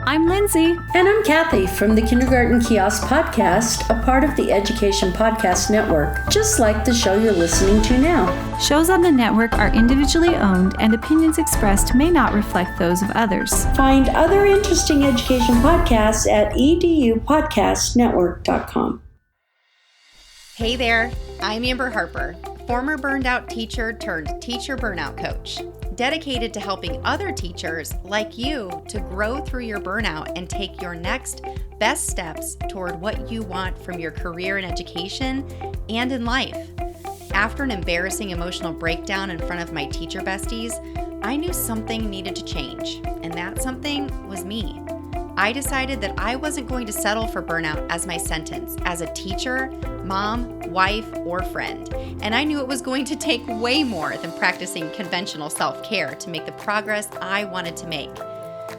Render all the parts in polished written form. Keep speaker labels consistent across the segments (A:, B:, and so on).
A: I'm Lindsay.
B: And I'm Kathy from the Kindergarten Kiosk Podcast, a part of the Education Podcast Network, just like the show you're listening to now.
A: Shows on the network are individually owned, and opinions expressed may not reflect those of others.
B: Find other interesting education podcasts at edupodcastnetwork.com.
C: Hey there, I'm Amber Harper, former burned out teacher turned teacher burnout coach, dedicated to helping other teachers like you to grow through your burnout and take your next best steps toward what you want from your career in education and in life. After an embarrassing emotional breakdown in front of my teacher besties, I knew something needed to change, and that something was me. I decided that I wasn't going to settle for burnout as my sentence as a teacher, mom, wife, or friend. And I knew it was going to take way more than practicing conventional self-care to make the progress I wanted to make.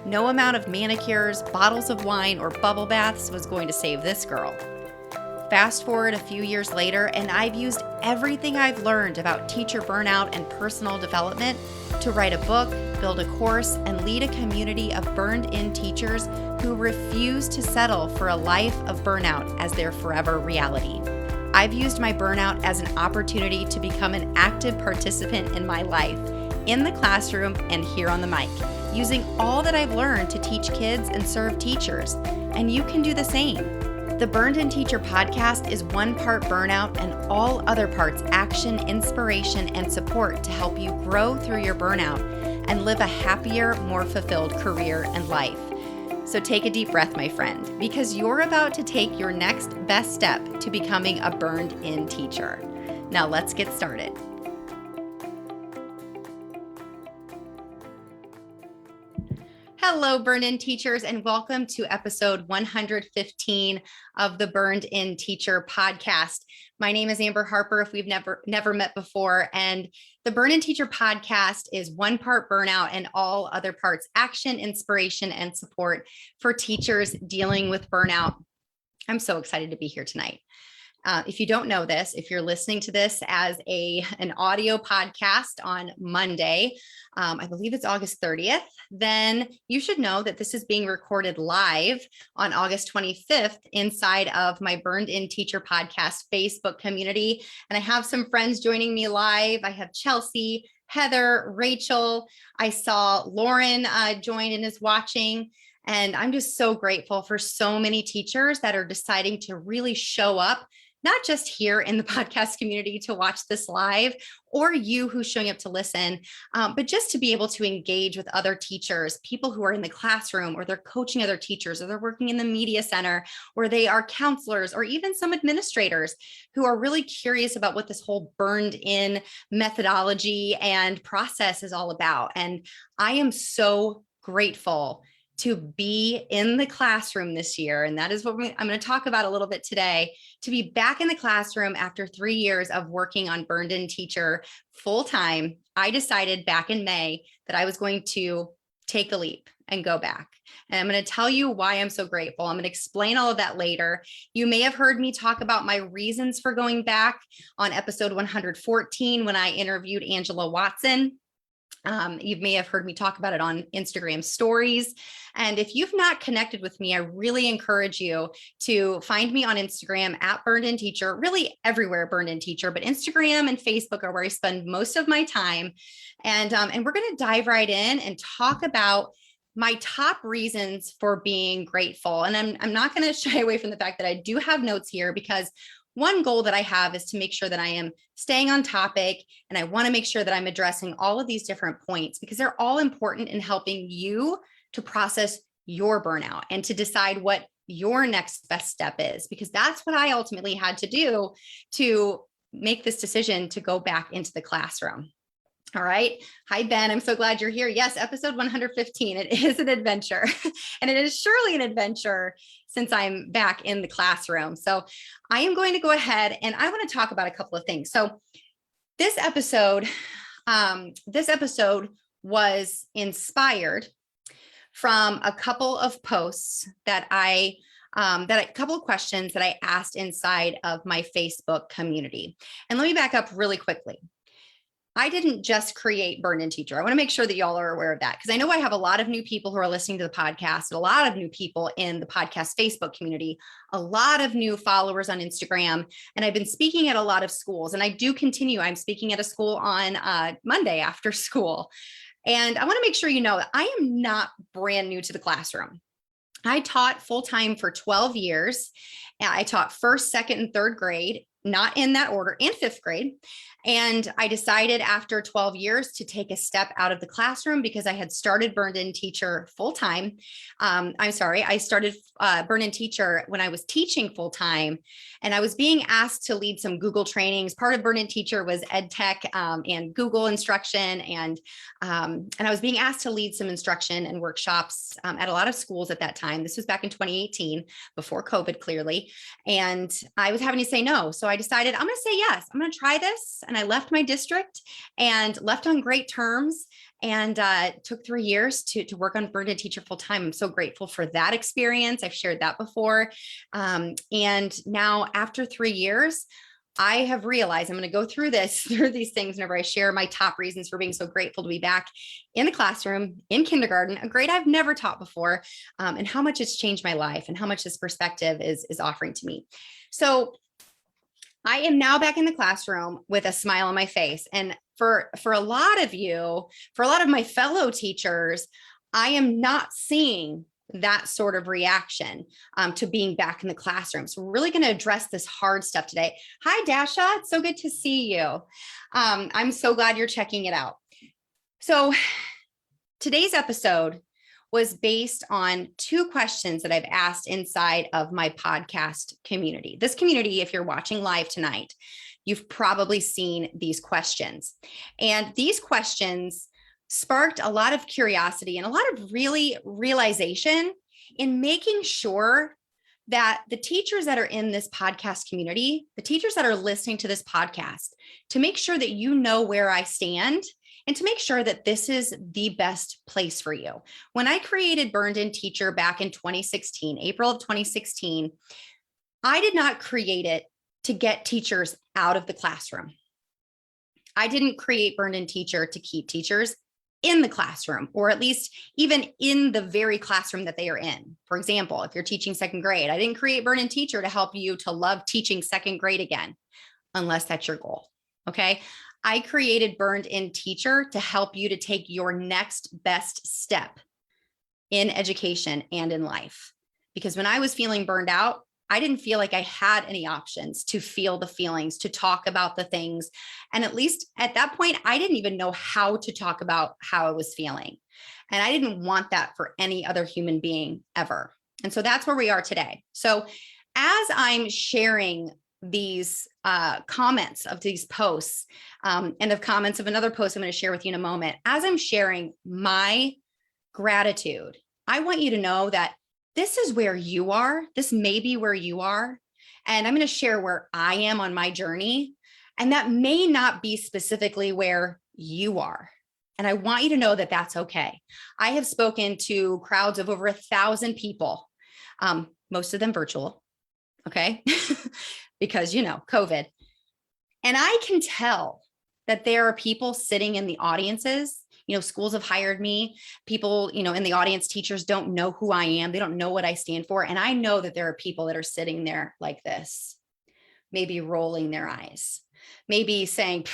C: No amount of manicures, bottles of wine, or bubble baths was going to save this girl. Fast forward a few years later, and I've used everything I've learned about teacher burnout and personal development to write a book, build a course, and lead a community of burned-in teachers who refuse to settle for a life of burnout as their forever reality. I've used my burnout as an opportunity to become an active participant in my life, in the classroom and here on the mic, using all that I've learned to teach kids and serve teachers. And you can do the same. The Burned In Teacher podcast is one part burnout and all other parts action, inspiration, and support to help you grow through your burnout and live a happier, more fulfilled career and life. So take a deep breath, my friend, because you're about to take your next best step to becoming a burned in teacher. Now let's get started. Hello, Burned In Teachers, and welcome to episode 115 of the Burned In Teacher podcast. My name is Amber Harper, if we've never met before, and the Burned In Teacher podcast is one part burnout and all other parts action, inspiration, and support for teachers dealing with burnout. I'm so excited to be here tonight. If you don't know this, if you're listening to this as an audio podcast on Monday, I believe it's August 30th, then you should know that this is being recorded live on August 25th inside of my Burned In Teacher podcast Facebook community. And I have some friends joining me live. I have Chelsea, Heather, Rachel. I saw Lauren join and is watching. And I'm just so grateful for so many teachers that are deciding to really show up, not just here in the podcast community to watch this live, or you who's showing up to listen, but just to be able to engage with other teachers, people who are in the classroom, or they're coaching other teachers, or they're working in the media center, or they are counselors, or even some administrators who are really curious about what this whole burned in methodology and process is all about. And I am so grateful to be in the classroom this year. And that is what I'm going to talk about a little bit today, to be back in the classroom after 3 years of working on Burned In Teacher full time. I decided back in May that I was going to take a leap and go back. And I'm going to tell you why I'm so grateful. I'm going to explain all of that later. You may have heard me talk about my reasons for going back on episode 114 when I interviewed Angela Watson. You may have heard me talk about it on Instagram stories. And if you've not connected with me, I really encourage you to find me on Instagram at Burned In Teacher, really everywhere Burned In Teacher, but Instagram and Facebook are where I spend most of my time. And we're going to dive right in and talk about my top reasons for being grateful. And I'm not going to shy away from the fact that I do have notes here, because one goal that I have is to make sure that I am staying on topic, and I want to make sure that I'm addressing all of these different points, because they're all important in helping you to process your burnout and to decide what your next best step is, because that's what I ultimately had to do to make this decision to go back into the classroom. All right. Hi, Ben. I'm so glad you're here. Yes, episode 115. It is an adventure, and it is surely an adventure since I'm back in the classroom. So I am going to go ahead and I want to talk about a couple of things. So this episode was inspired from a couple of posts that a couple of questions that I asked inside of my Facebook community. And let me back up really quickly. I didn't just create Burned In Teacher. I want to make sure that y'all are aware of that, because I know I have a lot of new people who are listening to the podcast, a lot of new people in the podcast Facebook community, a lot of new followers on Instagram. And I've been speaking at a lot of schools, and I do continue. I'm speaking at a school on Monday after school. And I want to make sure you know that I am not brand new to the classroom. I taught full-time for 12 years. I taught first, second, and third grade, not in that order, and fifth grade. And I decided after 12 years to take a step out of the classroom because I had started Burned In Teacher full-time. I started Burned In Teacher when I was teaching full-time, and I was being asked to lead some Google trainings. Part of Burned In Teacher was ed tech and Google instruction. And I was being asked to lead some instruction and workshops at a lot of schools at that time. This was back in 2018, before COVID, clearly. And I was having to say no. So I decided I'm going to say yes. I'm going to try this. And I left my district and left on great terms, and took 3 years to work on Burned In Teacher full time. I'm so grateful for that experience. I've shared that before. And now after 3 years, I have realized I'm going to go through these things whenever I share my top reasons for being so grateful to be back in the classroom, in kindergarten, a grade I've never taught before, and how much it's changed my life and how much this perspective is offering to me. So I am now back in the classroom with a smile on my face. And for a lot of you, for a lot of my fellow teachers, I am not seeing that sort of reaction to being back in the classroom. So we're really going to address this hard stuff today. Hi, Dasha. It's so good to see you. I'm so glad you're checking it out. So today's episode was based on 2 questions that I've asked inside of my podcast community. This community, if you're watching live tonight, you've probably seen these questions. And these questions sparked a lot of curiosity and a lot of really realization in making sure that the teachers that are in this podcast community, the teachers that are listening to this podcast, to make sure that you know where I stand and to make sure that this is the best place for you. When I created Burned In Teacher back in 2016, April of 2016, I did not create it to get teachers out of the classroom. I didn't create Burned In Teacher to keep teachers in the classroom, or at least even in the very classroom that they are in. For example, if you're teaching second grade, I didn't create Burned In Teacher to help you to love teaching second grade again, unless that's your goal. Okay. I created Burned In Teacher to help you to take your next best step in education and in life. Because when I was feeling burned out, I didn't feel like I had any options to feel the feelings, to talk about the things. And at least at that point, I didn't even know how to talk about how I was feeling. And I didn't want that for any other human being ever. And so that's where we are today. So as I'm sharing these comments of these posts and of comments of another post I'm going to share with you in a moment, as I'm sharing my gratitude, I want you to know that this is where you are. This may be where you are. And I'm going to share where I am on my journey. And that may not be specifically where you are. And I want you to know that that's okay. I have spoken to crowds of over 1,000 people, most of them virtual. Okay. Because, COVID. And I can tell that there are people sitting in the audiences. Schools have hired me. People, in the audience, teachers don't know who I am. They don't know what I stand for. And I know that there are people that are sitting there like this, maybe rolling their eyes, maybe saying,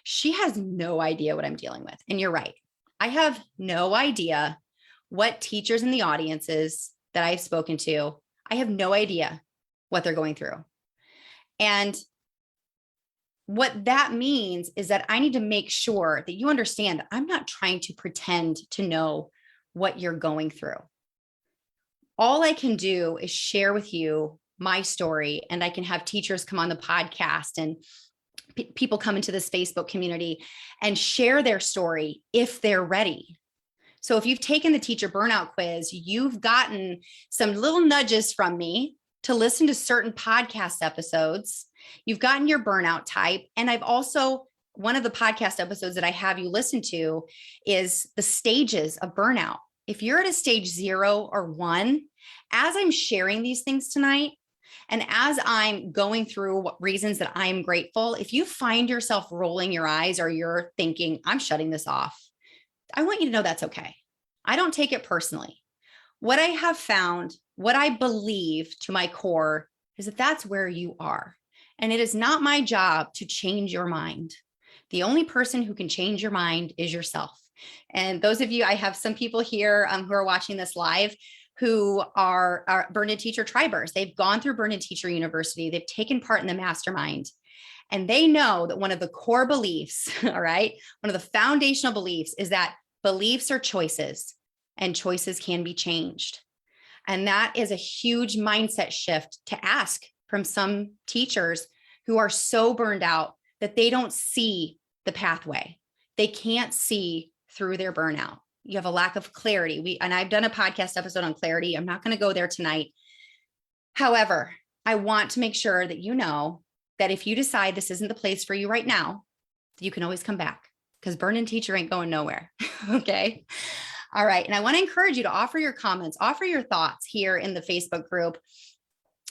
C: she has no idea what I'm dealing with. And you're right. I have no idea what teachers in the audiences that I've spoken to, I have no idea what they're going through. And what that means is that I need to make sure that you understand that I'm not trying to pretend to know what you're going through. All I can do is share with you my story, and I can have teachers come on the podcast and people come into this Facebook community and share their story if they're ready. So if you've taken the teacher burnout quiz, you've gotten some little nudges from me to listen to certain podcast episodes. You've gotten your burnout type. And I've also, one of the podcast episodes that I have you listen to is the stages of burnout. If you're at a stage 0 or 1, as I'm sharing these things tonight, And as I'm going through what reasons that I'm grateful, if you find yourself rolling your eyes or you're thinking, I'm shutting this off, I want you to know that's okay. I don't take it personally. What I have found, what I believe to my core is that that's where you are. And it is not my job to change your mind. The only person who can change your mind is yourself. And those of you, I have some people here who are watching this live who are Burn In Teacher tribers. They've gone through Burn In Teacher University. They've taken part in the mastermind. And they know that one of the core beliefs, all right, one of the foundational beliefs is that beliefs are choices and choices can be changed. And that is a huge mindset shift to ask from some teachers who are so burned out that they don't see the pathway. They can't see through their burnout. You have a lack of clarity. And I've done a podcast episode on clarity. I'm not going to go there tonight. However, I want to make sure that you know that if you decide this isn't the place for you right now, you can always come back, because Burn In Teacher ain't going nowhere. Okay. All right. And I want to encourage you to offer your comments, offer your thoughts here in the Facebook group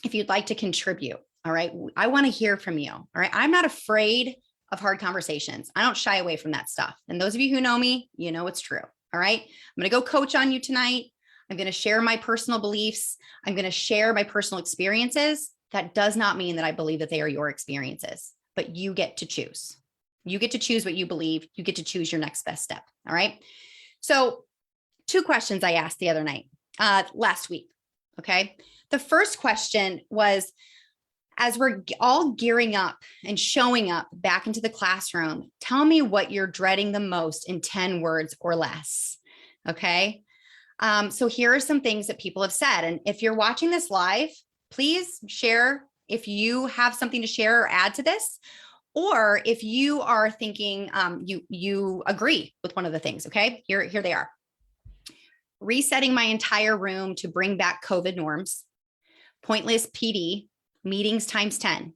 C: if you'd like to contribute. All right. I want to hear from you. All right. I'm not afraid of hard conversations. I don't shy away from that stuff. And those of you who know me, you know it's true. All right. I'm going to go coach on you tonight. I'm going to share my personal beliefs. I'm going to share my personal experiences. That does not mean that I believe that they are your experiences, but you get to choose. You get to choose what you believe. You get to choose your next best step. All right. So 2 questions I asked the other night, last week. Okay. The first question was, as we're all gearing up and showing up back into the classroom, tell me what you're dreading the most in 10 words or less. Okay. So here are some things that people have said. And if you're watching this live, please share if you have something to share or add to this, or if you are thinking you agree with one of the things. Okay. Here they are. Resetting my entire room to bring back COVID norms, pointless PD, meetings times 10,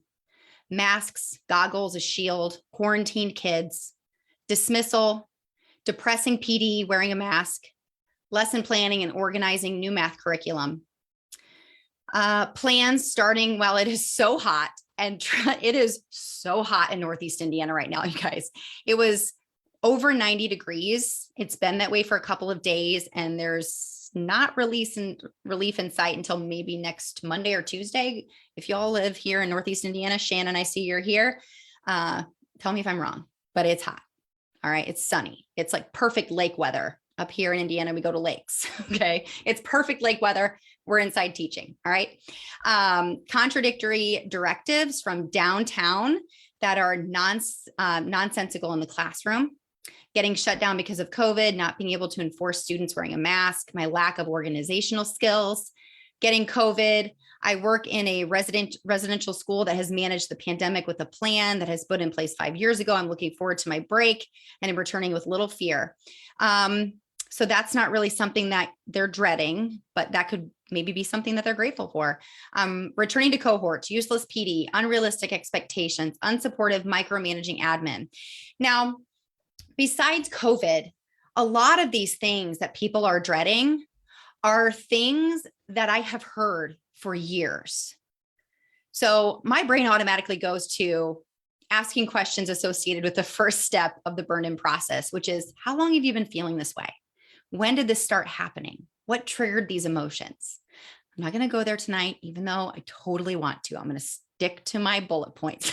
C: masks, goggles, a shield, quarantined kids, dismissal, depressing PD, wearing a mask, lesson planning and organizing new math curriculum, plans starting while it is so hot, and it is so hot in Northeast Indiana right now, you guys. It was over 90 degrees. It's been that way for a couple of days, and there's not relief in sight until maybe next Monday or Tuesday. If y'all live here in Northeast Indiana, Shannon, I see you're here. Tell me if I'm wrong, but it's hot. All right. It's sunny. It's like perfect lake weather. Up here in Indiana, we go to lakes. Okay. It's perfect lake weather. We're inside teaching. All right. Contradictory directives from downtown that are nonsensical in the classroom. Getting shut down because of COVID, not being able to enforce students wearing a mask, my lack of organizational skills, getting COVID. I work in a residential school that has managed the pandemic with a plan that has put in place 5 years ago. I'm looking forward to my break and I'm returning with little fear. So that's not really something that they're dreading, but that could maybe be something that they're grateful for. Returning to cohorts, useless PD, unrealistic expectations, unsupportive micromanaging admin. Now, besides COVID, a lot of these things that people are dreading are things that I have heard for years. So my brain automatically goes to asking questions associated with the first step of the burn-in process, which is, how long have you been feeling this way? When did this start happening? What triggered these emotions? I'm not going to go there tonight, even though I totally want to. I'm going to stick to my bullet points.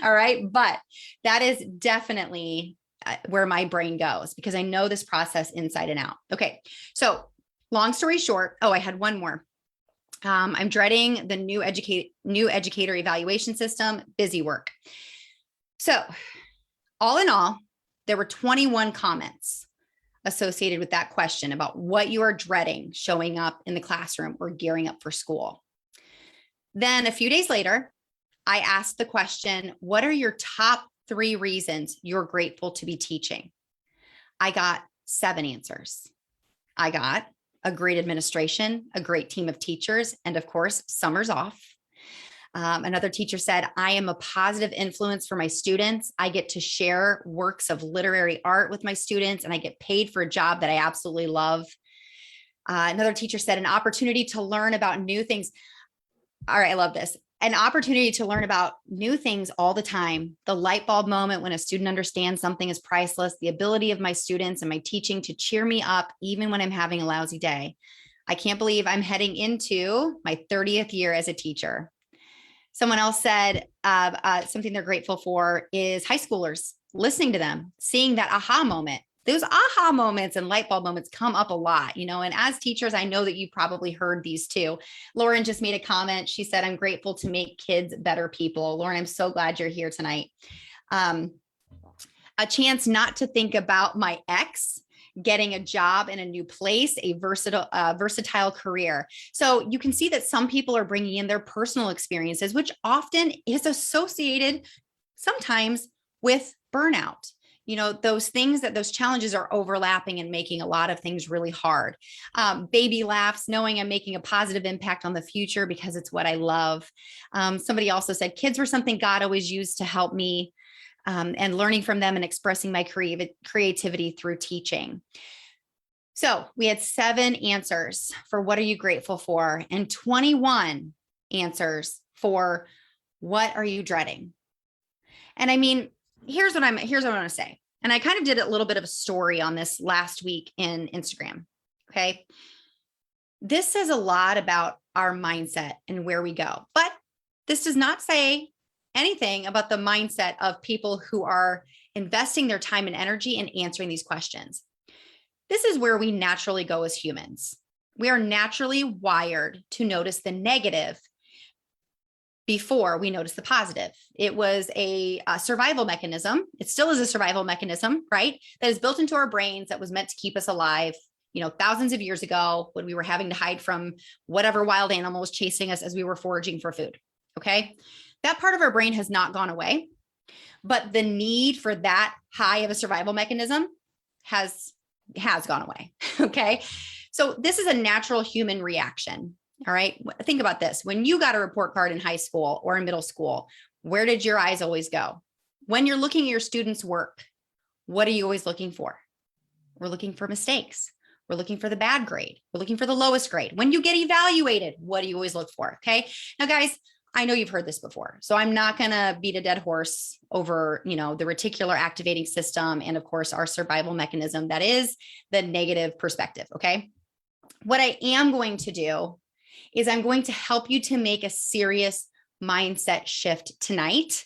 C: All right. But that is definitely where my brain goes, because I know this process inside and out. Okay. So long story short, I had one more. I'm dreading the new educator evaluation system, busy work. So all in all, there were 21 comments associated with that question about what you are dreading showing up in the classroom or gearing up for school. Then a few days later, I asked the question, what are your top 3 reasons you're grateful to be teaching? I got 7 answers. I got a great administration, a great team of teachers, and of course, summers off. Another teacher said, I am a positive influence for my students. I get to share works of literary art with my students, and I get paid for a job that I absolutely love. Another teacher said, an opportunity to learn about new things. All right, I love this. An opportunity to learn about new things all the time. The light bulb moment when a student understands something is priceless. The ability of my students and my teaching to cheer me up even when I'm having a lousy day. I can't believe I'm heading into my 30th year as a teacher. Someone else said something they're grateful for is high schoolers, listening to them, seeing that aha moment. Those aha moments and light bulb moments come up a lot, and as teachers, I know that you probably heard these too. Lauren just made a comment. She said, I'm grateful to make kids better people. Lauren, I'm so glad you're here tonight. A chance not to think about my ex getting a job in a new place, a versatile career. So you can see that some people are bringing in their personal experiences, which often is associated sometimes with burnout. Those things, that those challenges are overlapping and making a lot of things really hard. Baby laughs, knowing I'm making a positive impact on the future because it's what I love. Somebody also said kids were something God always used to help me, and learning from them and expressing my creativity through teaching. So we had 7 answers for what are you grateful for, and 21 answers for what are you dreading. And I mean, here's what I want to say. And I kind of did a little bit of a story on this last week in Instagram. Okay. This says a lot about our mindset and where we go, but this does not say anything about the mindset of people who are investing their time and energy in answering these questions. This is where we naturally go as humans. We are naturally wired to notice the negative before we notice the positive. It was a survival mechanism. It still is a survival mechanism, right? That is built into our brains, that was meant to keep us alive, thousands of years ago when we were having to hide from whatever wild animal was chasing us as we were foraging for food. Okay. That part of our brain has not gone away, but the need for that high of a survival mechanism has gone away. Okay. So this is a natural human reaction. All right. Think about this. When you got a report card in high school or in middle school, where did your eyes always go? When you're looking at your students' work, what are you always looking for? We're looking for mistakes. We're looking for the bad grade. We're looking for the lowest grade. When you get evaluated, what do you always look for? Okay. Now, guys, I know you've heard this before, so I'm not going to beat a dead horse over, the reticular activating system and, of course, our survival mechanism. That is the negative perspective. Okay. What I am going to do is I'm going to help you to make a serious mindset shift tonight,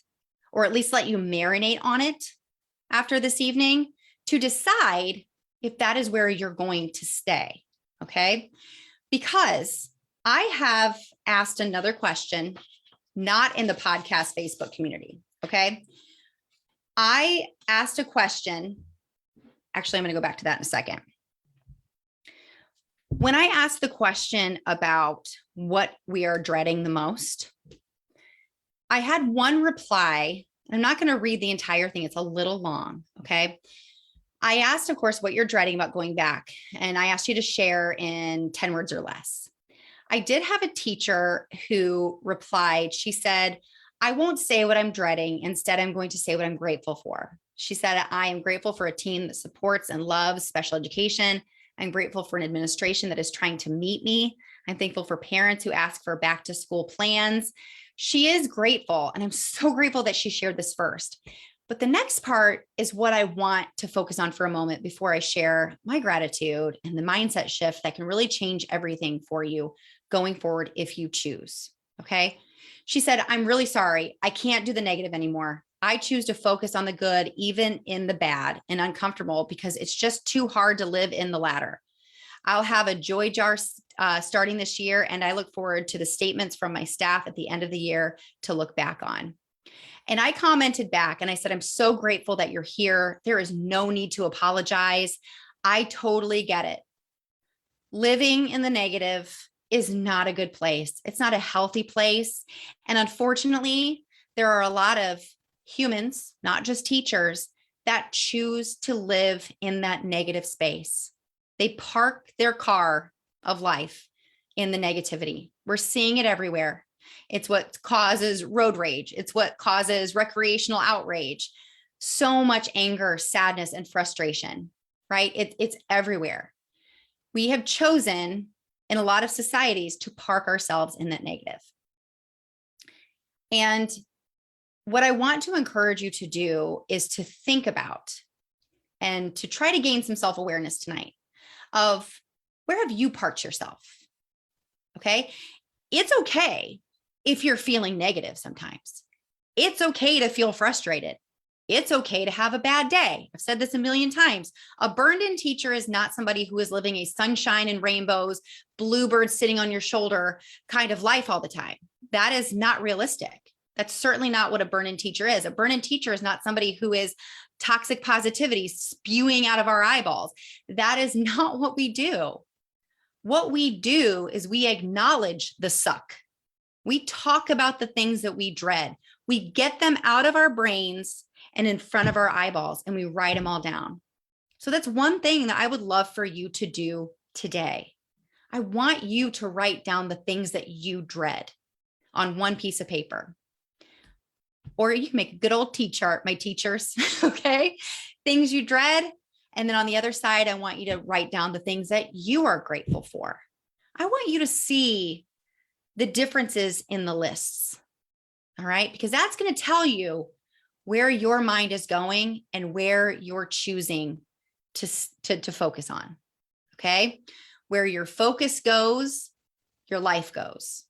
C: or at least let you marinate on it after this evening to decide if that is where you're going to stay. Okay. Because I have asked another question, not in the podcast Facebook community. Okay. I asked a question. Actually, I'm going to go back to that in a second. When I asked the question about what we are dreading the most, I had one reply. I'm not going to read the entire thing. It's a little long. Okay. I asked, of course, what you're dreading about going back. And I asked you to share in 10 words or less. I did have a teacher who replied. She said, I won't say what I'm dreading. Instead, I'm going to say what I'm grateful for. She said, I am grateful for a team that supports and loves special education. I'm grateful for an administration that is trying to meet me. I'm thankful for parents who ask for back to school plans. She is grateful, and I'm so grateful that she shared this first. But the next part is what I want to focus on for a moment before I share my gratitude and the mindset shift that can really change everything for you going forward if you choose. Okay. She said, I'm really sorry. I can't do the negative anymore. I choose to focus on the good, even in the bad and uncomfortable, because it's just too hard to live in the latter. I'll have a joy jar starting this year, and I look forward to the statements from my staff at the end of the year to look back on. And I commented back and I said, I'm so grateful that you're here. There is no need to apologize. I totally get it. Living in the negative is not a good place. It's not a healthy place. And unfortunately, there are a lot of humans, not just teachers, that choose to live in that negative space. They park their car of life in the negativity. We're seeing it everywhere. It's what causes road rage. It's what causes recreational outrage. So much anger, sadness, and frustration, right? It's everywhere. We have chosen in a lot of societies to park ourselves in that negative. And what I want to encourage you to do is to think about and to try to gain some self-awareness tonight of where have you parked yourself? Okay. It's okay if you're feeling negative sometimes. It's okay to feel frustrated. It's okay to have a bad day. I've said this a million times. A burned-in teacher is not somebody who is living a sunshine and rainbows, bluebirds sitting on your shoulder kind of life all the time. That is not realistic. That's certainly not what a burn-in teacher is. A burn-in teacher is not somebody who is toxic positivity spewing out of our eyeballs. That is not what we do. What we do is we acknowledge the suck. We talk about the things that we dread. We get them out of our brains and in front of our eyeballs, and we write them all down. So that's one thing that I would love for you to do today. I want you to write down the things that you dread on one piece of paper. Or you can make a good old T-chart, my teachers, okay? Things you dread. And then on the other side, I want you to write down the things that you are grateful for. I want you to see the differences in the lists, all right? Because that's going to tell you where your mind is going and where you're choosing to focus on, okay? Where your focus goes, your life goes,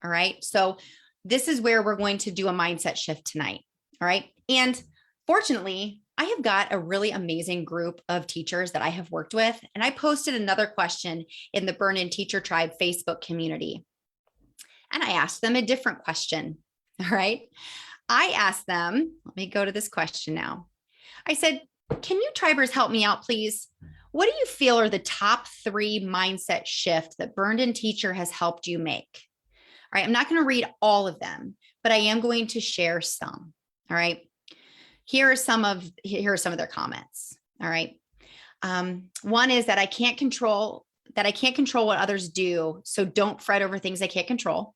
C: all right? So this is where we're going to do a mindset shift tonight, all right? And fortunately, I have got a really amazing group of teachers that I have worked with, and I posted another question in the Burn-In Teacher Tribe Facebook community. And I asked them a different question, all right? I asked them, let me go to this question now. I said, can you tribers help me out, please? What do you feel are the top 3 mindset shifts that Burned-In Teacher has helped you make? All right, I'm not going to read all of them, but I am going to share some. All right. Here are some of their comments. All right. One is that I can't control what others do. So don't fret over things I can't control.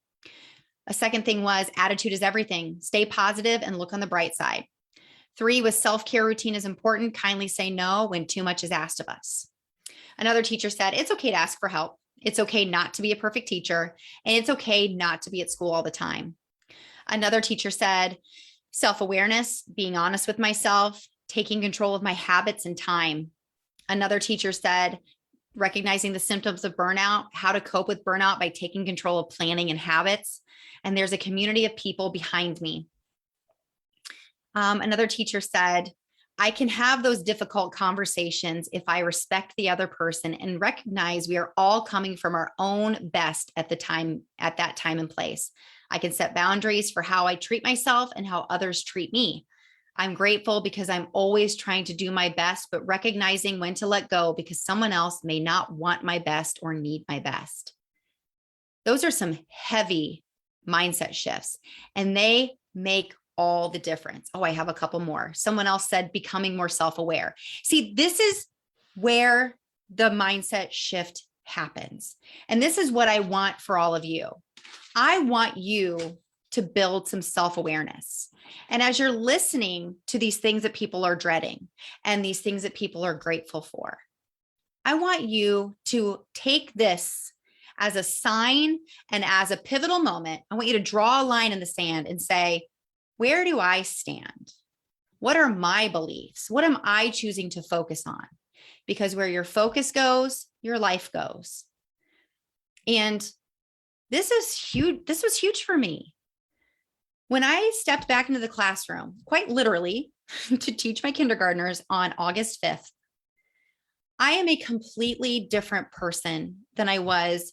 C: A second thing was attitude is everything. Stay positive and look on the bright side. 3 was self-care routine is important. Kindly say no when too much is asked of us. Another teacher said, it's okay to ask for help. It's okay not to be a perfect teacher, and it's okay not to be at school all the time. Another teacher said, self-awareness, being honest with myself, taking control of my habits and time. Another teacher said, recognizing the symptoms of burnout, how to cope with burnout by taking control of planning and habits. And there's a community of people behind me. Another teacher said, I can have those difficult conversations if I respect the other person and recognize we are all coming from our own best at that time and place. I can set boundaries for how I treat myself and how others treat me. I'm grateful because I'm always trying to do my best, but recognizing when to let go because someone else may not want my best or need my best. Those are some heavy mindset shifts, and they make all the difference. Oh, I have a couple more. Someone else said becoming more self-aware. See, this is where the mindset shift happens. And this is what I want for all of you. I want you to build some self-awareness. And as you're listening to these things that people are dreading and these things that people are grateful for, I want you to take this as a sign and as a pivotal moment. I want you to draw a line in the sand and say, where do I stand? What are my beliefs? What am I choosing to focus on? Because where your focus goes, your life goes. And this is huge. This was huge for me. When I stepped back into the classroom, quite literally, to teach my kindergartners on August 5th, I am a completely different person than I was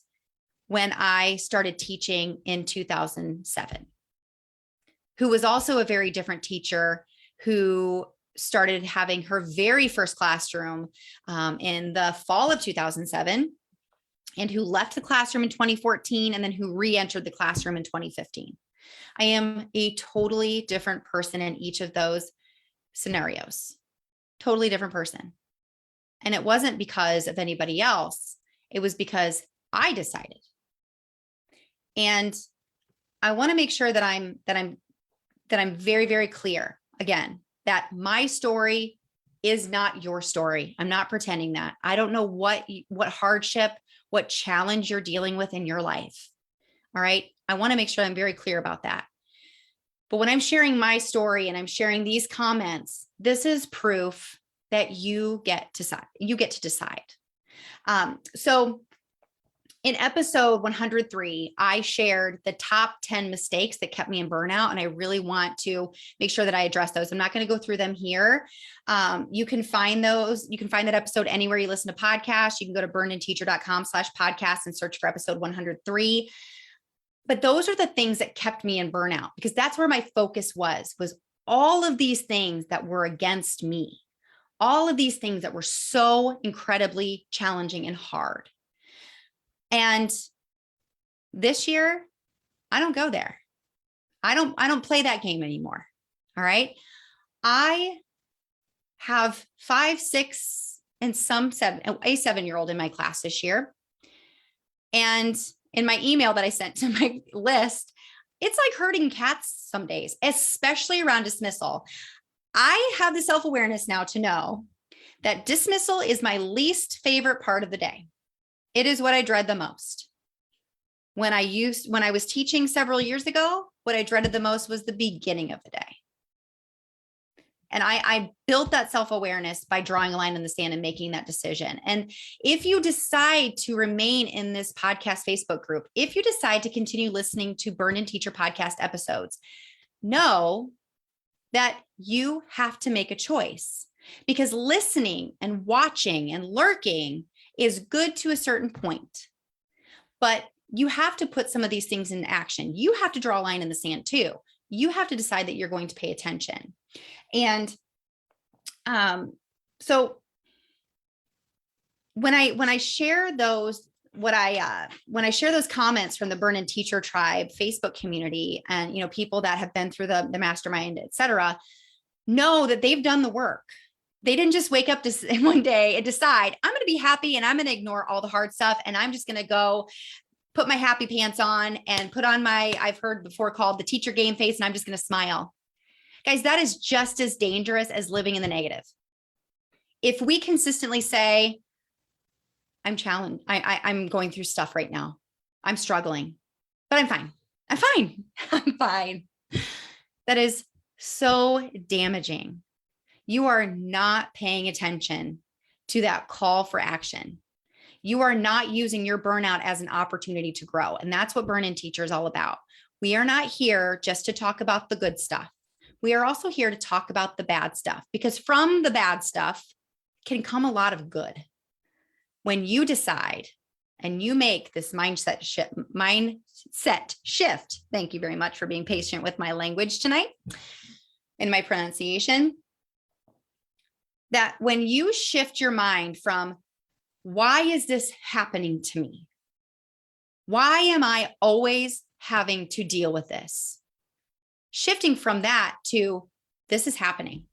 C: when I started teaching in 2007. Who was also a very different teacher who started having her very first classroom in the fall of 2007, and who left the classroom in 2014 and then who re-entered the classroom in 2015. I am a totally different person in each of those scenarios, totally different person. And it wasn't because of anybody else. It was because I decided. And I want to make sure that I'm very, very clear again, that my story is not your story. I'm not pretending that. I don't know what hardship, what challenge you're dealing with in your life. All right. I want to make sure I'm very clear about that. But when I'm sharing my story and I'm sharing these comments, this is proof that you get to decide. So in episode 103, I shared the top 10 mistakes that kept me in burnout, and I really want to make sure that I address those. I'm not going to go through them here. You can find those. You can find that episode anywhere you listen to podcasts. You can go to burnedandteacher.com/podcast and search for episode 103. But those are the things that kept me in burnout, because that's where my focus was all of these things that were against me, all of these things that were so incredibly challenging and hard. And this year, I don't go there. I don't play that game anymore. All right. I have 5, 6, and some 7, a 7-year-old in my class this year. And in my email that I sent to my list, it's like herding cats some days, especially around dismissal. I have the self-awareness now to know that dismissal is my least favorite part of the day. It is what I dread the most. When I was teaching several years ago, what I dreaded the most was the beginning of the day. And I built that self-awareness by drawing a line in the sand and making that decision. And if you decide to remain in this podcast Facebook group, if you decide to continue listening to Burn and Teacher podcast episodes, know that you have to make a choice, because listening and watching and lurking is good to a certain point, but you have to put some of these things into action. You have to draw a line in the sand too. You have to decide that you're going to pay attention. And so when I share those, when I share those comments from the Burn and Teacher Tribe Facebook community, and people that have been through the mastermind, et cetera, know that they've done the work. They didn't just wake up one day and decide, I'm going to be happy and I'm going to ignore all the hard stuff, and I'm just going to go put my happy pants on and put on I've heard before called the teacher game face, and I'm just going to smile. Guys, that is just as dangerous as living in the negative. If we consistently say, I'm challenged, I'm going through stuff right now, I'm struggling, but I'm fine. I'm fine. I'm fine. That is so damaging. You are not paying attention to that call for action. You are not using your burnout as an opportunity to grow. And that's what Burn and Teacher is all about. We are not here just to talk about the good stuff. We are also here to talk about the bad stuff, because from the bad stuff can come a lot of good. When you decide and you make this mindset shift. Thank you very much for being patient with my language tonight and my pronunciation. That when you shift your mind from, why is this happening to me? Why am I always having to deal with this? Shifting from that to, this is happening.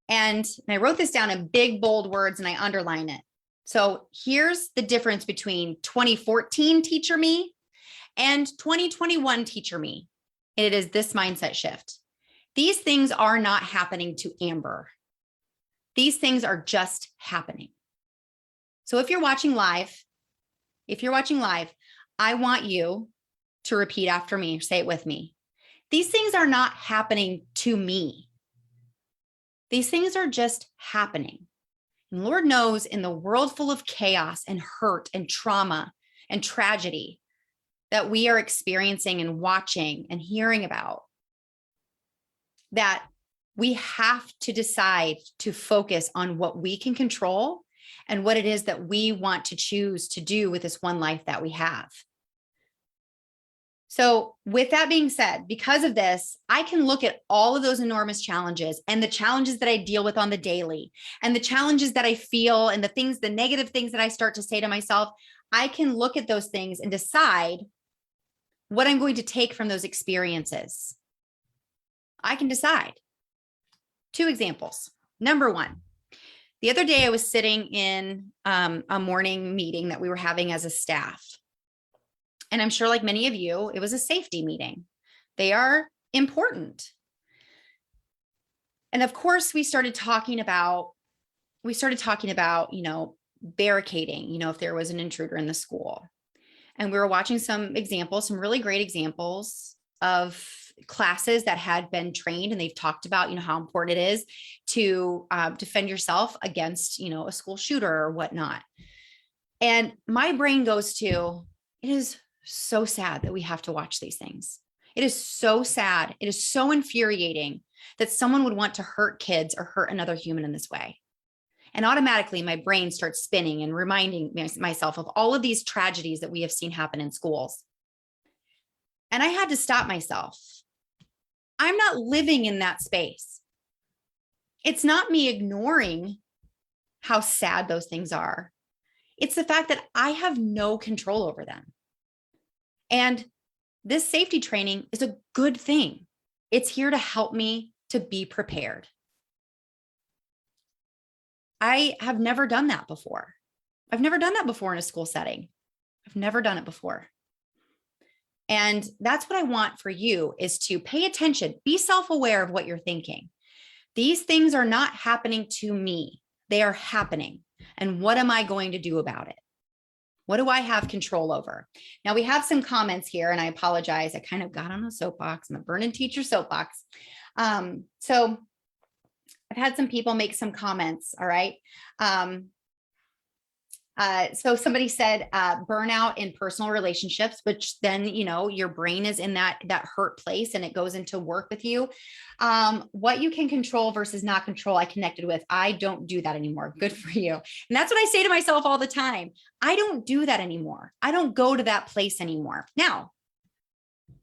C: And I wrote this down in big, bold words, and I underline it. So here's the difference between 2014 teacher me and 2021 teacher me. It is this mindset shift. These things are not happening to Amber. These things are just happening. So if you're watching live, I want you to repeat after me, say it with me. These things are not happening to me. These things are just happening. And Lord knows, in the world full of chaos and hurt and trauma and tragedy that we are experiencing and watching and hearing about, that we have to decide to focus on what we can control and what it is that we want to choose to do with this one life that we have. So with that being said, because of this, I can look at all of those enormous challenges and the challenges that I deal with on the daily and the challenges that I feel and the negative things that I start to say to myself. I can look at those things and decide what I'm going to take from those experiences. I can decide. 2 examples. Number 1, the other day I was sitting in a morning meeting that we were having as a staff. And I'm sure, like many of you, it was a safety meeting. They are important. And of course, we started talking about, barricading, if there was an intruder in the school. And we were watching some examples, some really great examples of classes that had been trained and they've talked about, how important it is to defend yourself against, a school shooter or whatnot. And my brain goes to, it is so sad that we have to watch these things. It is so sad. It is so infuriating that someone would want to hurt kids or hurt another human in this way. And automatically my brain starts spinning and reminding myself of all of these tragedies that we have seen happen in schools. And I had to stop myself. I'm not living in that space. It's not me ignoring how sad those things are. It's the fact that I have no control over them. And this safety training is a good thing. It's here to help me to be prepared. I have never done that before. I've never done that before in a school setting. I've never done it before. And that's what I want for you, is to pay attention, be self-aware of what you're thinking. These things are not happening to me. They are happening. And what am I going to do about it? What do I have control over? Now we have some comments here, and I apologize. I kind of got on a soapbox, I'm a burn-in teacher soapbox. So I've had some people make some comments. All right. So somebody said burnout in personal relationships, which then, your brain is in that hurt place and it goes into work with you. What you can control versus not control, I connected with. I don't do that anymore. Good for you. And that's what I say to myself all the time. I don't do that anymore. I don't go to that place anymore. Now,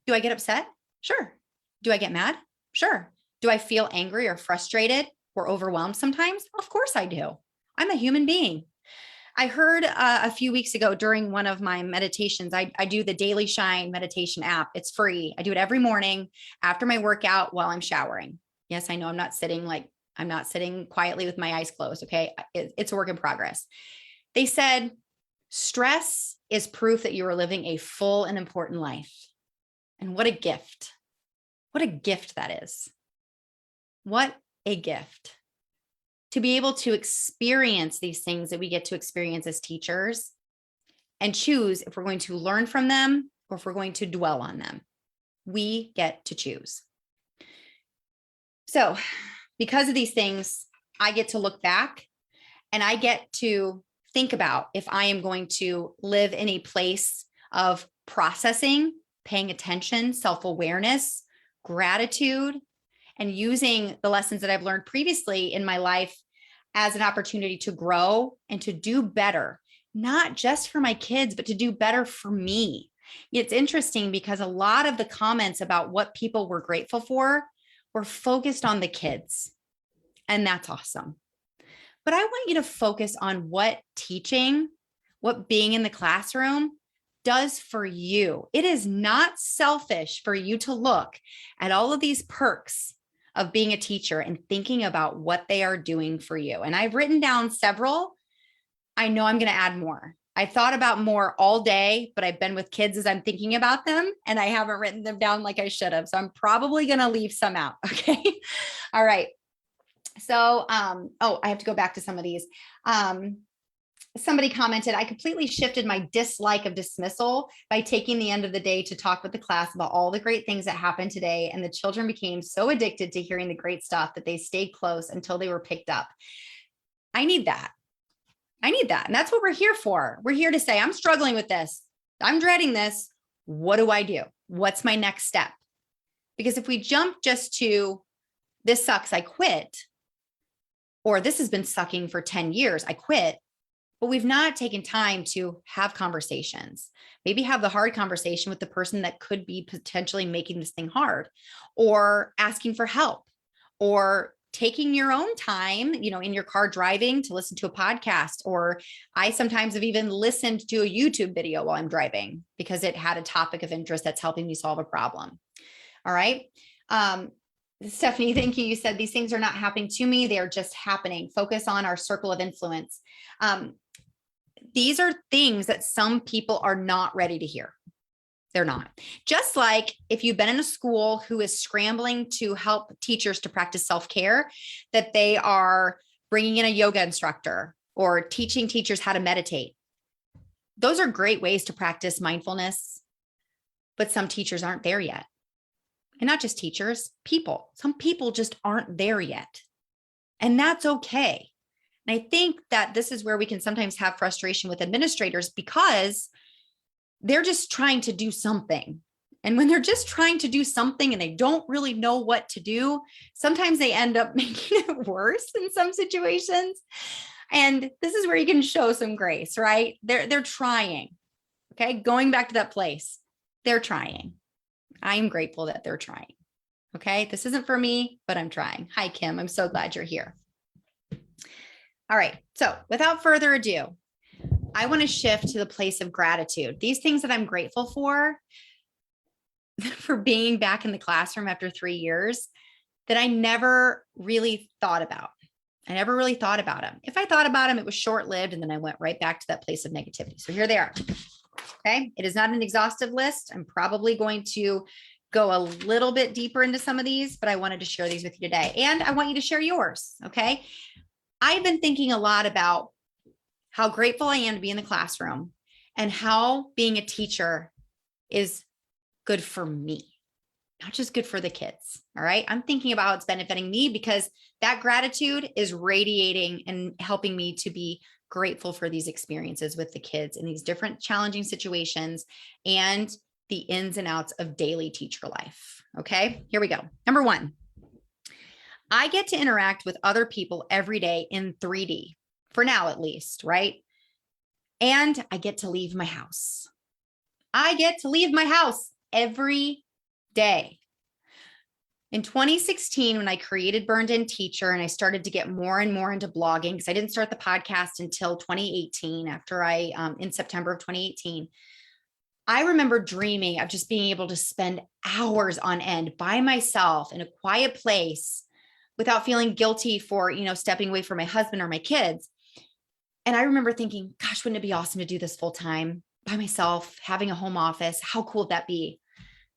C: do I get upset? Sure. Do I get mad? Sure. Do I feel angry or frustrated or overwhelmed sometimes? Of course I do. I'm a human being. I heard a few weeks ago during one of my meditations, I do the Daily Shine meditation app. It's free. I do it every morning after my workout while I'm showering. Yes, I know I'm not sitting quietly with my eyes closed. Okay. It's a work in progress. They said, stress is proof that you are living a full and important life. And what a gift. What a gift that is. What a gift. To be able to experience these things that we get to experience as teachers and choose if we're going to learn from them or if we're going to dwell on them. We get to choose. So because of these things, I get to look back and I get to think about if I am going to live in a place of processing, paying attention, self-awareness, gratitude, and using the lessons that I've learned previously in my life as an opportunity to grow and to do better, not just for my kids, but to do better for me. It's interesting because a lot of the comments about what people were grateful for were focused on the kids, and that's awesome. But I want you to focus on what teaching, what being in the classroom does for you. It is not selfish for you to look at all of these perks of being a teacher and thinking about what they are doing for you. And I've written down several. I know I'm going to add more. I thought about more all day, but I've been with kids as I'm thinking about them and I haven't written them down like I should have. So I'm probably going to leave some out. Okay. All right. So, I have to go back to some of these. Somebody commented, I completely shifted my dislike of dismissal by taking the end of the day to talk with the class about all the great things that happened today. And the children became so addicted to hearing the great stuff that they stayed close until they were picked up. I need that. And that's what we're here for. We're here to say, I'm struggling with this. I'm dreading this. What do I do? What's my next step? Because if we jump just to this sucks, I quit, or this has been sucking for 10 years, I quit, but we've not taken time to have conversations, maybe have the hard conversation with the person that could be potentially making this thing hard, or asking for help, or taking your own time, in your car driving to listen to a podcast. Or I sometimes have even listened to a YouTube video while I'm driving because it had a topic of interest that's helping me solve a problem. All right. Stephanie, thank you. You said these things are not happening to me. They are just happening. Focus on our circle of influence. These are things that some people are not ready to hear. They're not. Just like if you've been in a school who is scrambling to help teachers to practice self-care, that they are bringing in a yoga instructor or teaching teachers how to meditate. Those are great ways to practice mindfulness, but some teachers aren't there yet. And not just teachers, people. Some people just aren't there yet. And that's okay. And I think that this is where we can sometimes have frustration with administrators because they're just trying to do something. And when they're just trying to do something and they don't really know what to do, sometimes they end up making it worse in some situations. And this is where you can show some grace, right? They're trying. Okay. Going back to that place, they're trying. I'm grateful that they're trying. Okay. This isn't for me, but I'm trying. Hi, Kim. I'm so glad you're here. All right. So without further ado, I want to shift to the place of gratitude. These things that I'm grateful for being back in the classroom after 3 years that I never really thought about. I never really thought about them. If I thought about them, it was short-lived, and then I went right back to that place of negativity. So here they are. Okay. It is not an exhaustive list. I'm probably going to go a little bit deeper into some of these, but I wanted to share these with you today. And I want you to share yours. Okay. I've been thinking a lot about how grateful I am to be in the classroom and how being a teacher is good for me, not just good for the kids. All right. I'm thinking about how it's benefiting me because that gratitude is radiating and helping me to be grateful for these experiences with the kids in these different challenging situations and the ins and outs of daily teacher life. Okay, here we go. Number one, I get to interact with other people every day in 3D, for now at least, right? And I get to leave my house. I get to leave my house every day. In 2016, when I created Burned In Teacher and I started to get more and more into blogging, because I didn't start the podcast until 2018, in September of 2018, I remember dreaming of just being able to spend hours on end by myself in a quiet place without feeling guilty for, stepping away from my husband or my kids. And I remember thinking, gosh, wouldn't it be awesome to do this full time by myself, having a home office? How cool would that be?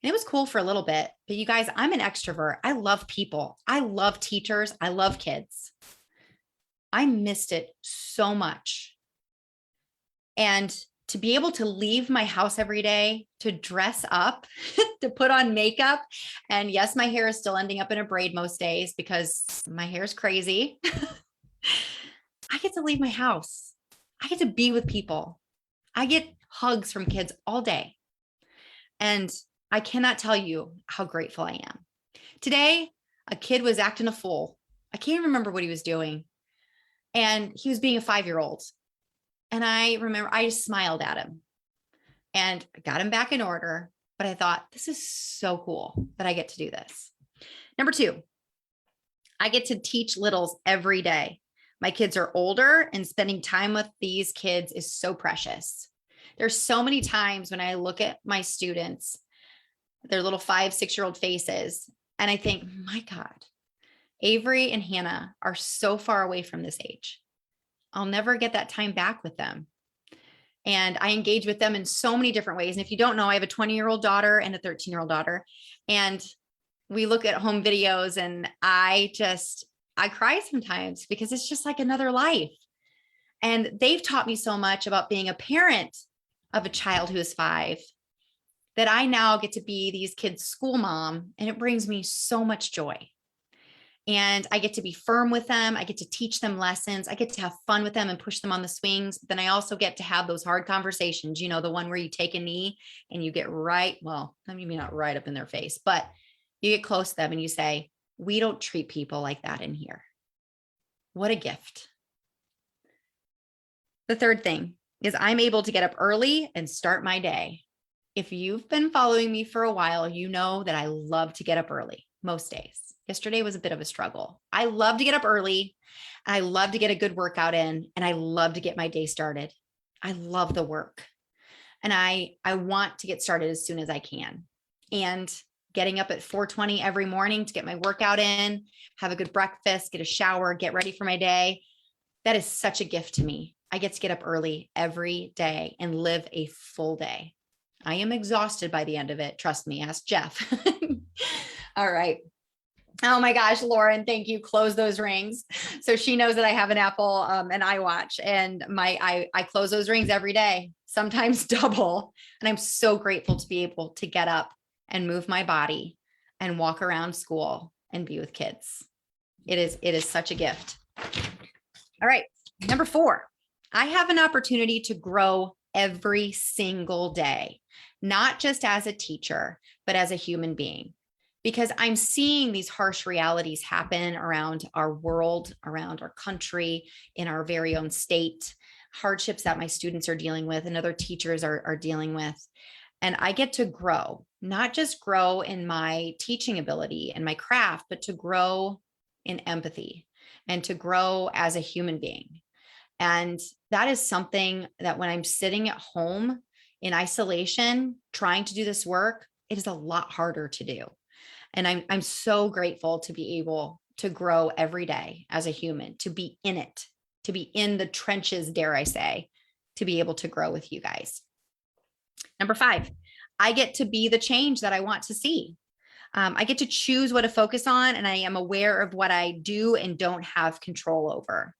C: And it was cool for a little bit, but you guys, I'm an extrovert. I love people. I love teachers. I love kids. I missed it so much. And to be able to leave my house every day, to dress up, to put on makeup. And yes, my hair is still ending up in a braid most days because my hair is crazy. I get to leave my house. I get to be with people. I get hugs from kids all day. And I cannot tell you how grateful I am. Today, a kid was acting a fool. I can't remember what he was doing. And he was being a 5-year-old. And I remember I just smiled at him and got him back in order. But I thought, this is so cool that I get to do this. Number two, I get to teach littles every day. My kids are older and spending time with these kids is so precious. There's so many times when I look at my students, their little 5-6-year-old faces, and I think, my God, Avery and Hannah are so far away from this age. I'll never get that time back with them. And I engage with them in so many different ways. And if you don't know, I have a 20-year-old daughter and a 13-year-old daughter. And we look at home videos and I cry sometimes because it's just like another life. And they've taught me so much about being a parent of a child who is 5 that I now get to be these kids' school mom. And it brings me so much joy. And I get to be firm with them. I get to teach them lessons. I get to have fun with them and push them on the swings. Then I also get to have those hard conversations, the one where you take a knee and you get maybe not right up in their face, but you get close to them and you say, we don't treat people like that in here. What a gift. The third thing is I'm able to get up early and start my day. If you've been following me for a while, you know that I love to get up early most days. Yesterday was a bit of a struggle. I love to get up early. I love to get a good workout in, and I love to get my day started. I love the work. And I want to get started as soon as I can. And getting up at 4:20 every morning to get my workout in, have a good breakfast, get a shower, get ready for my day. That is such a gift to me. I get to get up early every day and live a full day. I am exhausted by the end of it. Trust me, ask Jeff. All right. Oh my gosh, Lauren, thank you. Close those rings. So she knows that I have an Apple and iWatch, and I close those rings every day, sometimes double. And I'm so grateful to be able to get up and move my body and walk around school and be with kids. It is such a gift. All right. Number 4, I have an opportunity to grow every single day, not just as a teacher, but as a human being, because I'm seeing these harsh realities happen around our world, around our country, in our very own state, hardships that my students are dealing with and other teachers are dealing with. And I get to grow, not just grow in my teaching ability and my craft, but to grow in empathy and to grow as a human being. And that is something that when I'm sitting at home in isolation, trying to do this work, it is a lot harder to do. And I'm so grateful to be able to grow every day as a human, to be in it, to be in the trenches, dare I say, to be able to grow with you guys. Number 5, I get to be the change that I want to see. I get to choose what to focus on, and I am aware of what I do and don't have control over.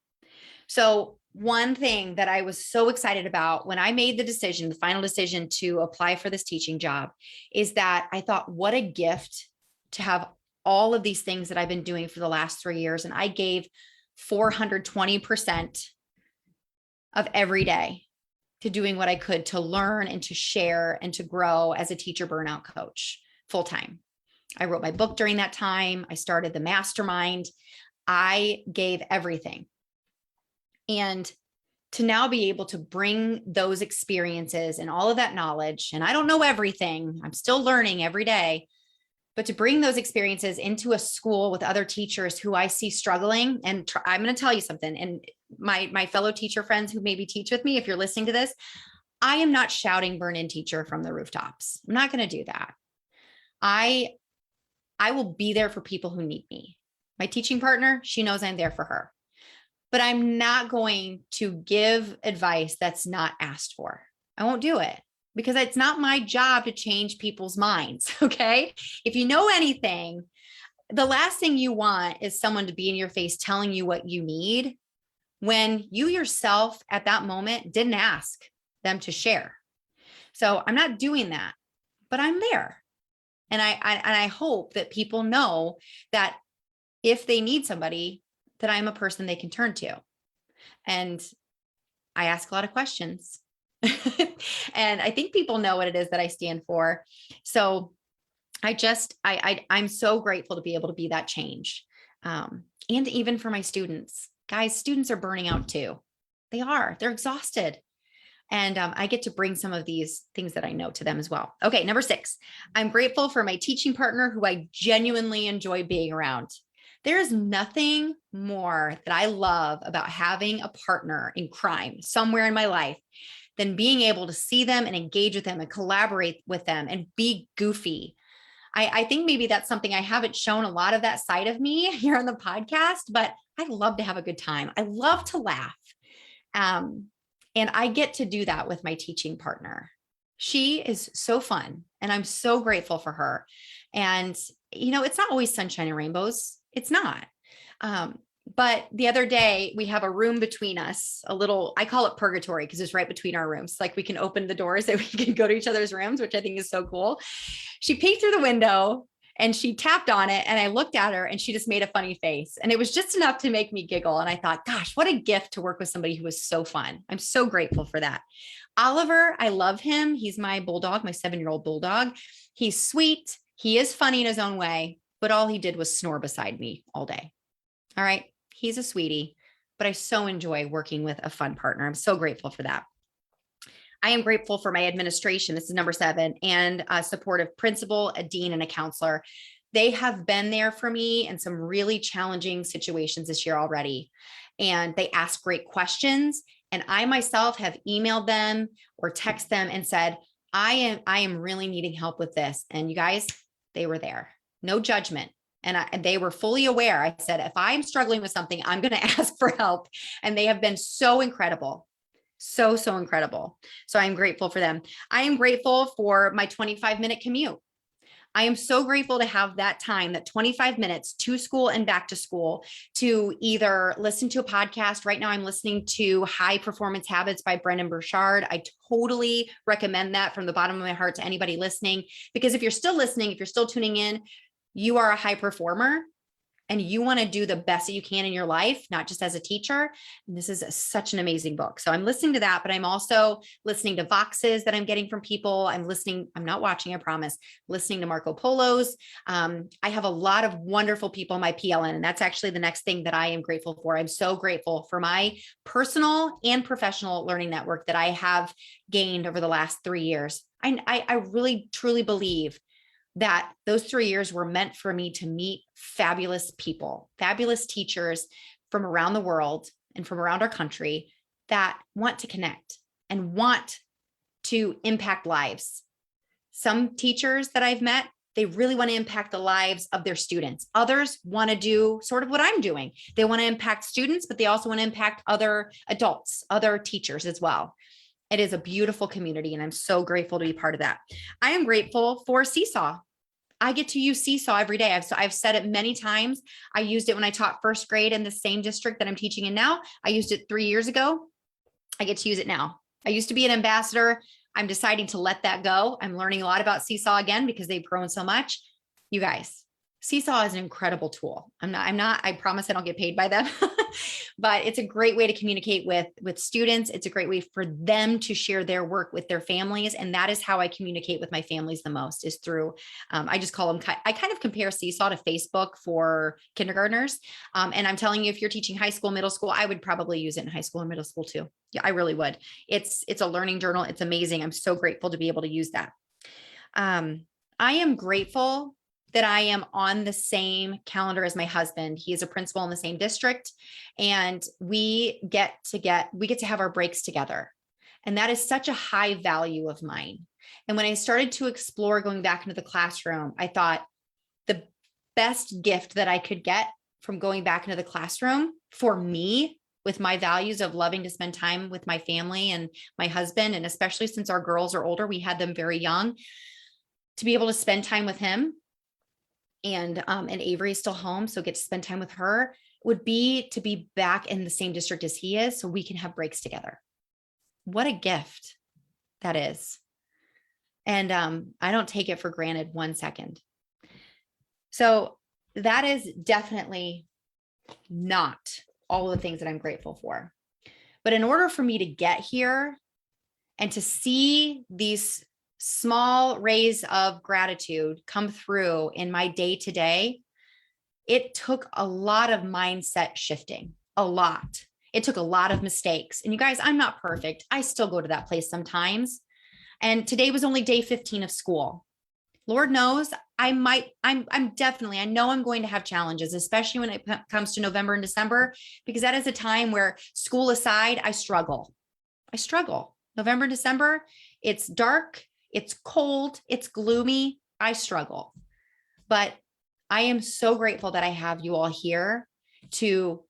C: So one thing that I was so excited about when I made the decision, the final decision to apply for this teaching job, is that I thought, what a gift to have all of these things that I've been doing for the last 3 years. And I gave 420% of every day to doing what I could to learn and to share and to grow as a teacher burnout coach full time. I wrote my book during that time. I started the mastermind. I gave everything. And to now be able to bring those experiences and all of that knowledge, and I don't know everything, I'm still learning every day, but to bring those experiences into a school with other teachers who I see struggling. And I'm going to tell you something, and my fellow teacher friends who maybe teach with me, if you're listening to this, I am not shouting burn in teacher from the rooftops. I'm not going to do that. I will be there for people who need me. My teaching partner, she knows I'm there for her, but I'm not going to give advice that's not asked for. I won't do it because it's not my job to change people's minds. Okay. If you know anything, the last thing you want is someone to be in your face telling you what you need when you yourself at that moment didn't ask them to share. So I'm not doing that, but I'm there. And I hope that people know that if they need somebody, that I'm a person they can turn to. And I ask a lot of questions. And I think people know what it is that I stand for. So I'm so grateful to be able to be that change. And even for my students, guys, students are burning out too. They're exhausted. And I get to bring some of these things that I know to them as well. Okay, number 6, I'm grateful for my teaching partner who I genuinely enjoy being around. There is nothing more that I love about having a partner in crime somewhere in my life than being able to see them and engage with them and collaborate with them and be goofy. I think maybe that's something I haven't shown a lot of that side of me here on the podcast, but I love to have a good time. I love to laugh. And I get to do that with my teaching partner. She is so fun, and I'm so grateful for her. And, it's not always sunshine and rainbows. It's not. But the other day we have a room between us, I call it purgatory because it's right between our rooms. Like we can open the doors that we can go to each other's rooms, which I think is so cool. She peeked through the window and she tapped on it, and I looked at her and she just made a funny face, and it was just enough to make me giggle. And I thought, gosh, what a gift to work with somebody who was so fun. I'm so grateful for that. Oliver, I love him. He's my bulldog, my 7-year-old bulldog. He's sweet. He is funny in his own way, but all he did was snore beside me all day. All right. He's a sweetie, but I so enjoy working with a fun partner. I'm so grateful for that. I am grateful for my administration. This is number 7, and a supportive principal, a dean, and a counselor. They have been there for me in some really challenging situations this year already. And they ask great questions. And I myself have emailed them or text them and said, I am really needing help with this. And you guys, they were there. No judgment. And they were fully aware. I said, if I'm struggling with something, I'm going to ask for help. And they have been so incredible. So incredible. So I'm grateful for them. I am grateful for my 25-minute commute. I am so grateful to have that time, that 25 minutes to school and back to school, to either listen to a podcast. Right now I'm listening to High Performance Habits by Brendon Burchard. I totally recommend that from the bottom of my heart to anybody listening, because if you're still listening, if you're still tuning in, you are a high performer and you want to do the best that you can in your life, not just as a teacher. And this is such an amazing book. So I'm listening to that, but I'm also listening to Voxes that I'm getting from people. I'm not watching, I promise, listening to Marco Polo's. I have a lot of wonderful people in my PLN, and that's actually the next thing that I am grateful for. I'm so grateful for my personal and professional learning network that I have gained over the last 3 years. I really, truly believe that those 3 years were meant for me to meet fabulous people, fabulous teachers from around the world and from around our country that want to connect and want to impact lives. Some teachers that I've met, they really want to impact the lives of their students. Others want to do sort of what I'm doing. They want to impact students, but they also want to impact other adults, other teachers as well. It is a beautiful community, and I'm so grateful to be part of that. I am grateful for Seesaw. I get to use Seesaw every day. I've said it many times. I used it when I taught first grade in the same district that I'm teaching in now. I used it 3 years ago. I get to use it now. I used to be an ambassador. I'm deciding to let that go. I'm learning a lot about Seesaw again because they've grown so much. You guys, Seesaw is an incredible tool. I promise I don't get paid by them, but it's a great way to communicate with students. It's a great way for them to share their work with their families. And that is how I communicate with my families the most, is through, I just call them, I kind of compare Seesaw to Facebook for kindergartners. And I'm telling you, if you're teaching high school, middle school, I would probably use it in high school and middle school too. Yeah, I really would. It's a learning journal. It's amazing. I'm so grateful to be able to use that. I am grateful that I am on the same calendar as my husband. He is a principal in the same district, and we get to have our breaks together. And that is such a high value of mine. And when I started to explore going back into the classroom, I thought the best gift that I could get from going back into the classroom for me, with my values of loving to spend time with my family and my husband, and especially since our girls are older, we had them very young, to be able to spend time with him. And Avery is still home, so get to spend time with her, would be to be back in the same district as he is, so we can have breaks together. What a gift that is. And I don't take it for granted 1 second. So that is definitely not all of the things that I'm grateful for. But in order for me to get here and to see these small rays of gratitude come through in my day to day, it took a lot of mindset shifting, a lot. It took a lot of mistakes. And you guys, I'm not perfect. I still go to that place sometimes. And today was only day 15 of school. Lord knows I know I'm going to have challenges, especially when it comes to November and December, because that is a time where, school aside, I struggle. November and December, it's dark, it's cold, it's gloomy. I struggle, but I am so grateful that I have you all here to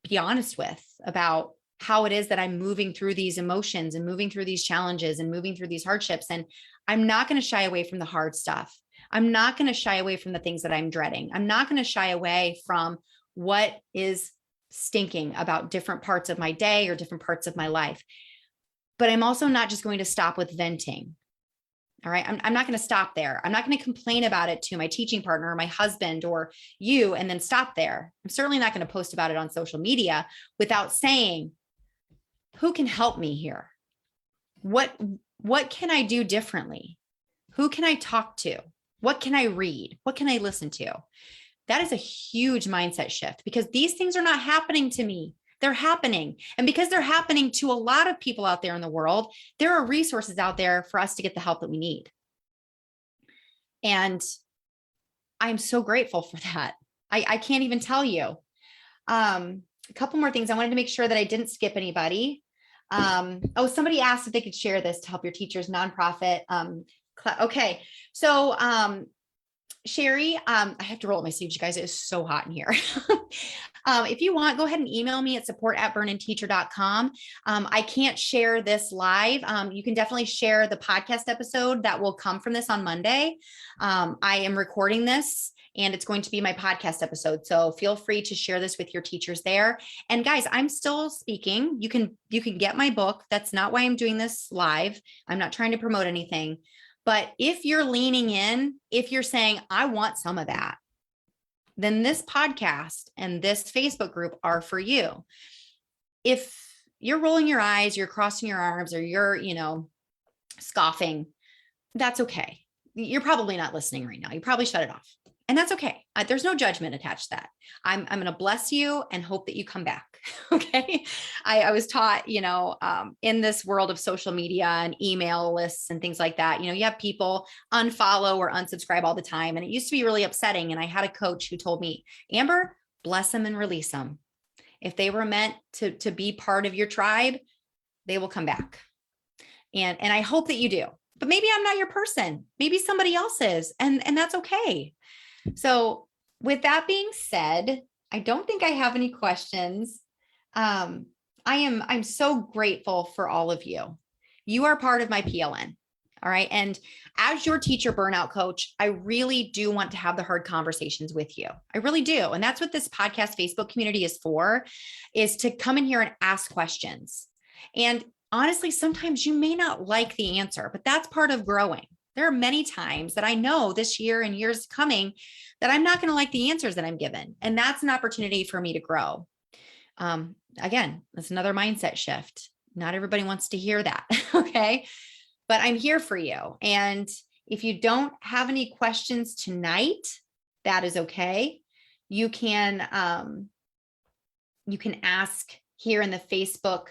C: be honest with about how it is that I'm moving through these emotions and moving through these challenges and moving through these hardships. And I'm not going to shy away from the hard stuff. I'm not going to shy away from the things that I'm dreading. I'm not going to shy away from what is stinking about different parts of my day or different parts of my life. But I'm also not just going to stop with venting. All right. I'm not going to stop there. I'm not going to complain about it to my teaching partner or my husband or you and then stop there. I'm certainly not going to post about it on social media without saying, who can help me here? What can I do differently? Who can I talk to? What can I read? What can I listen to? That is a huge mindset shift, because these things are not happening to me. They're happening. And because they're happening to a lot of people out there in the world, there are resources out there for us to get the help that we need. And I'm so grateful for that. I can't even tell you. A couple more things. I wanted to make sure that I didn't skip anybody. Somebody asked if they could share this to help your teachers nonprofit. Okay. So, Sherry, I have to roll up my sleeves, you guys. It is so hot in here. If you want, go ahead and email me at support@burnandteacher.com. I can't share this live. You can definitely share the podcast episode that will come from this on Monday. I am recording this, and it's going to be my podcast episode. So feel free to share this with your teachers there. And guys, I'm still speaking. You can get my book. That's not why I'm doing this live. I'm not trying to promote anything, But if you're leaning in, if you're saying, I want some of that, then this podcast and this Facebook group are for you. If you're rolling your eyes, you're crossing your arms, or you're, scoffing, that's okay. You're probably not listening right now. You probably shut it off. And that's okay. There's no judgment attached to that. I'm going to bless you and hope that you come back. Okay. I was taught, in this world of social media and email lists and things like that, you have people unfollow or unsubscribe all the time. And it used to be really upsetting. And I had a coach who told me, Amber, bless them and release them. If they were meant to be part of your tribe, they will come back. And I hope that you do. But maybe I'm not your person. Maybe somebody else is. And that's okay. So with that being said, I don't think I have any questions. I'm so grateful for all of you. You are part of my PLN. All right. And as your teacher burnout coach, I really do want to have the hard conversations with you. I really do. And that's what this podcast Facebook community is for, is to come in here and ask questions. And honestly, sometimes you may not like the answer, but that's part of growing. There are many times that I know this year and years coming that I'm not going to like the answers that I'm given. And that's an opportunity for me to grow. Again, that's another mindset shift. Not everybody wants to hear that. Okay. But I'm here for you. And if you don't have any questions tonight, that is okay. You can ask here in the Facebook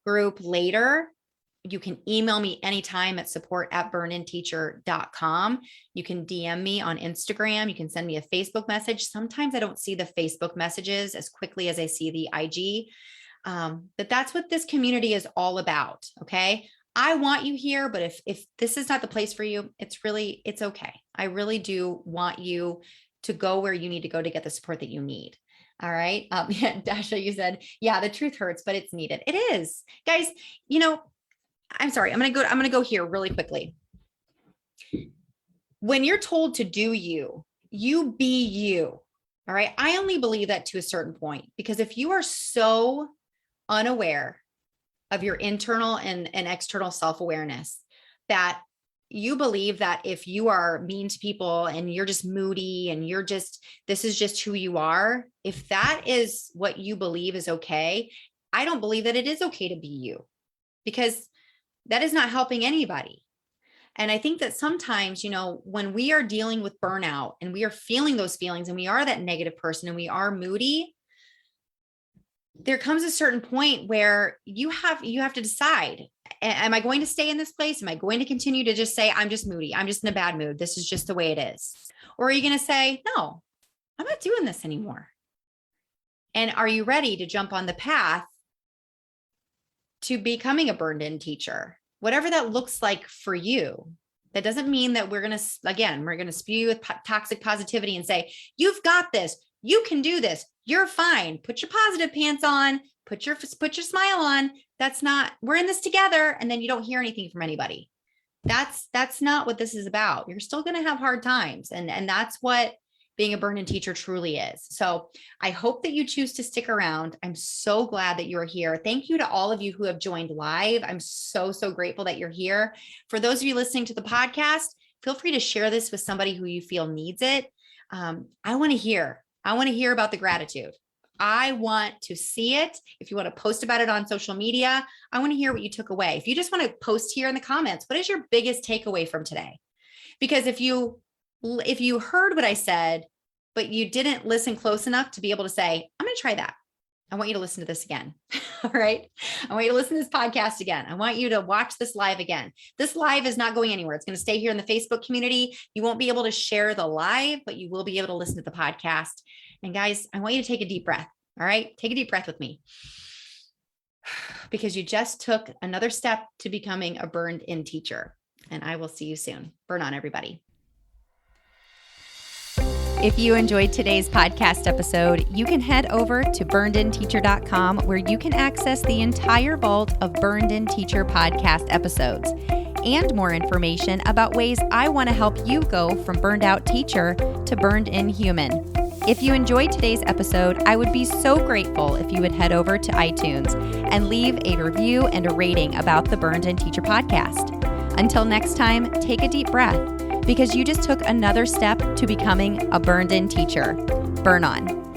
C: group later. You can email me anytime at support@burnedinteacher.com. You can DM me on Instagram. You can send me a Facebook message. Sometimes I don't see the Facebook messages as quickly as I see the IG. But that's what this community is all about. Okay. I want you here, but if this is not the place for you, it's okay. I really do want you to go where you need to go to get the support that you need. All right. Yeah, Dasha, you said, yeah, the truth hurts, but it's needed. It is. Guys, I'm sorry. I'm going to go here really quickly. When you're told to do you be you. All right. I only believe that to a certain point, because if you are so unaware of your internal and external self-awareness that you believe that if you are mean to people and you're just moody and this is just who you are, if that is what you believe is okay, I don't believe that it is okay to be you, because that is not helping anybody. And I think that sometimes, when we are dealing with burnout and we are feeling those feelings and we are that negative person and we are moody, there comes a certain point where you have to decide, am I going to stay in this place? Am I going to continue to just say, I'm just moody, I'm just in a bad mood, this is just the way it is? Or are you going to say, no, I'm not doing this anymore? And are you ready to jump on the path to becoming a burned in teacher, whatever that looks like for you? That doesn't mean that we're going to spew you with toxic positivity and say, you've got this, you can do this, you're fine. Put your positive pants on, put your smile on. That's not, we're in this together. And then you don't hear anything from anybody. That's not what this is about. You're still going to have hard times. And that's what being a burned-in teacher truly is. So I hope that you choose to stick around. I'm so glad that you're here. Thank you to all of you who have joined live. I'm so grateful that you're here. For those of you listening to the podcast, feel free to share this with somebody who you feel needs it. I want to hear about the gratitude. I want to see it. If you want to post about it on social media, I want to hear what you took away. If you just want to post here in the comments, what is your biggest takeaway from today? Because if you heard what I said, but you didn't listen close enough to be able to say, I'm going to try that, I want you to listen to this again. All right. I want you to listen to this podcast again. I want you to watch this live again. This live is not going anywhere. It's going to stay here in the Facebook community. You won't be able to share the live, but you will be able to listen to the podcast. And guys, I want you to take a deep breath. All right. Take a deep breath with me, because you just took another step to becoming a burned in teacher. And I will see you soon. Burn on, everybody.
A: If you enjoyed today's podcast episode, you can head over to burnedinteacher.com, where you can access the entire vault of Burned In Teacher podcast episodes and more information about ways I want to help you go from burned out teacher to burned in human. If you enjoyed today's episode, I would be so grateful if you would head over to iTunes and leave a review and a rating about the Burned In Teacher podcast. Until next time, take a deep breath because you just took another step to becoming a burned-in teacher. Burn on.